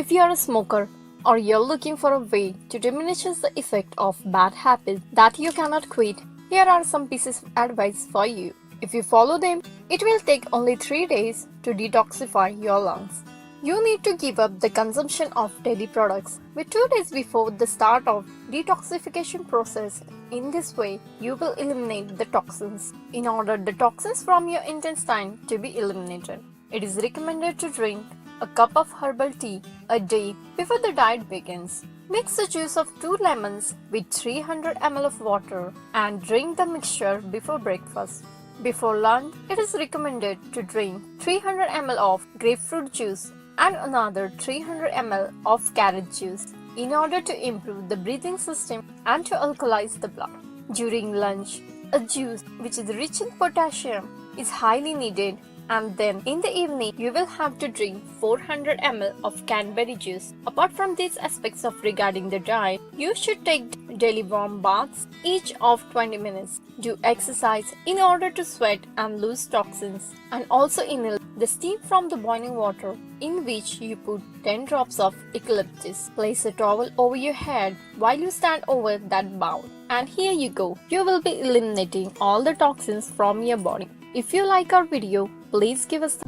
If you are a smoker or you're looking for a way to diminish the effect of bad habits that you cannot quit, here are some pieces of advice for you. If you follow them, it will take only 3 days to detoxify your lungs. You need to give up the consumption of dairy products with 2 days before the start of detoxification process. In this way, you will eliminate the toxins. In order the toxins from your intestine to be eliminated, it is recommended to drink a cup of herbal tea a day before the diet begins. Mix the juice of 2 lemons with 300 ml of water and drink the mixture before breakfast. Before lunch, it is recommended to drink 300 ml of grapefruit juice and another 300 ml of carrot juice in order to improve the breathing system and to alkalize the blood. During lunch, a juice which is rich in potassium is highly needed, and then in the evening you will have to drink 400 ml of cranberry juice. Apart from these aspects of regarding the diet, you should take daily warm baths each of 20 minutes. Do exercise in order to sweat and lose toxins, and also inhale the steam from the boiling water in which you put 10 drops of eucalyptus. Place a towel over your head while you stand over that bowl, and here you go. You will be eliminating all the toxins from your body. If you like our video, please give us